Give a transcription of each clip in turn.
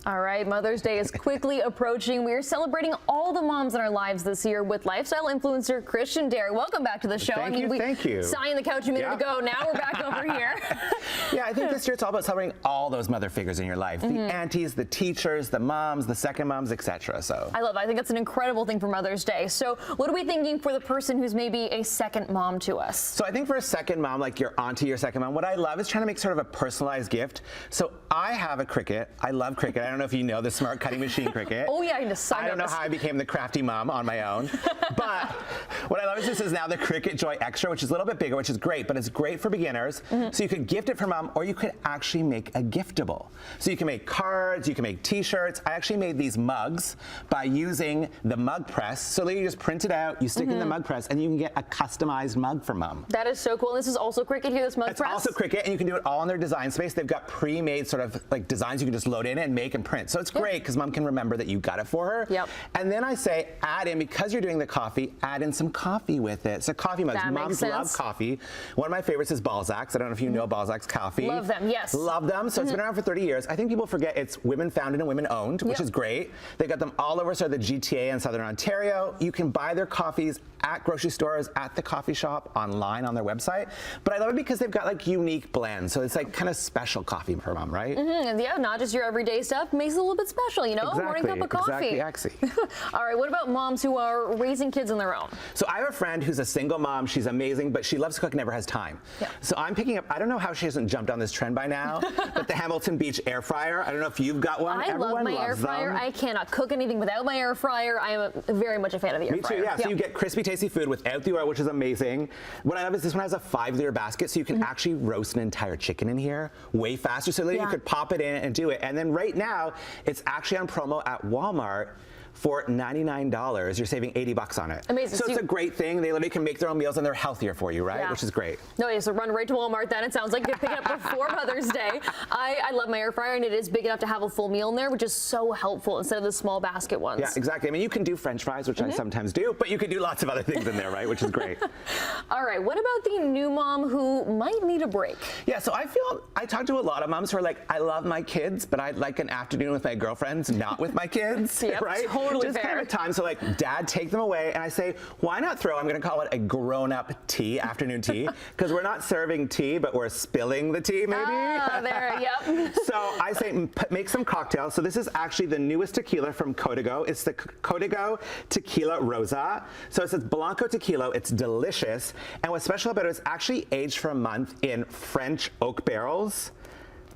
All right, Mother's Day is quickly approaching. We are celebrating all the moms in our lives this year with lifestyle influencer Christian Dare. Welcome back to the show. Thank you. Sat on the couch a minute ago. Now we're back over here. Yeah, I think this year it's all about celebrating all those mother figures in your life. The aunties, the teachers, the moms, the second moms, etc. So I love it. I think that's an incredible thing for Mother's Day. So what are we thinking for the person who's maybe a second mom to us? So I think for a second mom, like your auntie, your second mom, what I love is trying to make sort of a personalized gift. So I have a Cricut. I love Cricut. I don't know if you know the Smart Cutting Machine Cricut. Oh yeah, I don't know how I became the crafty mom on my own. But what I love is this is now the Cricut Joy Extra, which is a little bit bigger, which is great, but it's great for beginners. So you could gift it for mom, or you could actually make a giftable. So you can make cards, you can make t-shirts. I actually made these mugs by using the mug press. So you just print it out, you stick it in the mug press, and you can get a customized mug for mom. That is so cool. This is also Cricut here, this mug press? It's also Cricut, and you can do it all in their design space. They've got pre-made sort of like designs you can just load in and make and print. So it's great because mom can remember that you got it for her. Yep. And then I say add in, because you're doing the coffee, add in some coffee with it. So coffee mugs. That Moms makes sense. love coffee. One of my favorites is Balzac's. I don't know if you know Balzac's coffee. Love them, yes. Love them. So it's been around for 30 years. I think people forget it's women founded and women owned, which is great. They got them all over sort of the GTA in Southern Ontario. You can buy their coffees at grocery stores, at the coffee shop, online on their website. But I love it because they've got like unique blends. So it's like kind of special coffee for mom, right? And yeah, not just your everyday stuff, makes it a little bit special, you know? Morning cup of coffee. Exactly. All right, what about moms who are raising kids on their own? So I have a friend who's a single mom. She's amazing, but she loves to cook and never has time. Yeah. So I'm picking up, I don't know how she hasn't jumped on this trend by now, but the Hamilton Beach air fryer. I don't know if you've got one. I love my air fryer. I cannot cook anything without my air fryer. I am very much a fan of the air fryer. Me too, yeah. So you get crispy, tasty food without the oil, which is amazing. What I love is this one has a 5-liter basket, so you can actually roast an entire chicken in here way faster. So you could pop it in and do it. And then right now, it's actually on promo at Walmart for $99. You're saving $80 on it. Amazing. So it's a great thing. They literally can make their own meals and they're healthier for you, right? Yeah. Which is great. No, yeah, so run right to Walmart then. It sounds like you pick it up before Mother's Day. I love my air fryer, and it is big enough to have a full meal in there, which is so helpful instead of the small basket ones. Yeah, exactly. I mean, you can do French fries, which I sometimes do, but you can do lots of other things in there, right? Which is great. All right, what about the new mom who might need a break? Yeah, so I talk to a lot of moms who are like, I love my kids, but I'd like an afternoon with my girlfriends, not with my kids, Yep, right? totally Just fair. kind of a time. So like, dad, take them away. And I say, why not throw, I'm going to call it a grown-up tea, afternoon tea, because we're not serving tea, but we're spilling the tea, maybe. Ah, there, yep. So I say, make some cocktails. So this is actually the newest tequila from Código. It's the Código Tequila Rosa. So it says Blanco Tequila. It's delicious. And what's special about it is actually aged for a month in French oak barrels.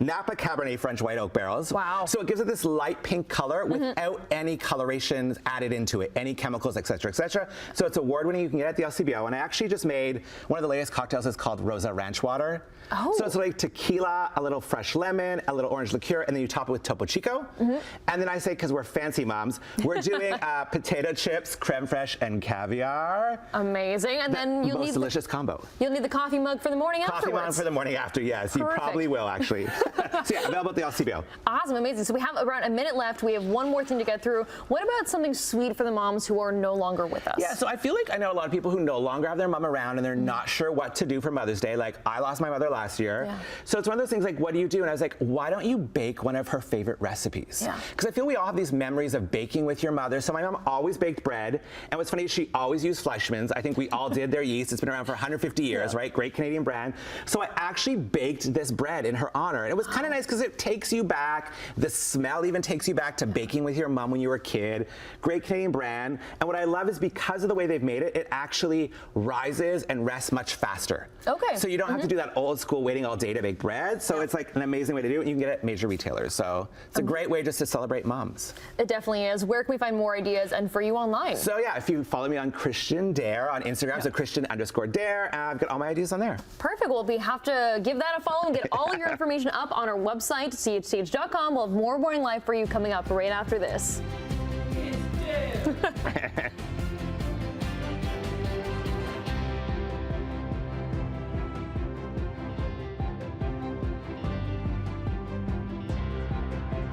Napa Cabernet French white oak barrels. Wow. So it gives it this light pink color without any coloration added into it, any chemicals, et cetera, et cetera. So it's award-winning. You can get it at the LCBO. And I actually just made one of the latest cocktails. It's called Rosa Ranch Water. Oh. So it's like tequila, a little fresh lemon, a little orange liqueur, and then you top it with Topo Chico. And then I say, because we're fancy moms, we're doing potato chips, creme fraiche, and caviar. Amazing. And then you'll need delicious combo. You'll need the coffee mug for the morning afterwards. Coffee mug for the morning after, yes. You probably will, actually. So yeah, available at the LCBO. Awesome, amazing. So we have around a minute left. We have one more thing to get through. What about something sweet for the moms who are no longer with us? Yeah, so I feel like I know a lot of people who no longer have their mom around and they're not sure what to do for Mother's Day. Like, I lost my mother last year. Yeah. So it's one of those things like, what do you do? And I was like, why don't you bake one of her favorite recipes? Yeah. Because I feel we all have these memories of baking with your mother. So my mom always baked bread. And what's funny is she always used Fleischmann's. I think we all did their yeast. It's been around for 150 years, right? Great Canadian brand. So I actually baked this bread in her honor. And it was kind of nice because it takes you back. The smell even takes you back to baking with your mom when you were a kid. Great Canadian brand. And what I love is because of the way they've made it, it actually rises and rests much faster. Okay. So you don't have to do that old school waiting all day to bake bread. So it's like an amazing way to do it. And you can get it at major retailers. So it's a great way just to celebrate moms. It definitely is. Where can we find more ideas and for you online? So yeah, if you follow me on Christian Dare on Instagram, so Christian_Dare, I've got all my ideas on there. Perfect. Well, we have to give that a follow and get all your information up on our website, chstage.com. We'll have more Morning Life for you coming up right after this.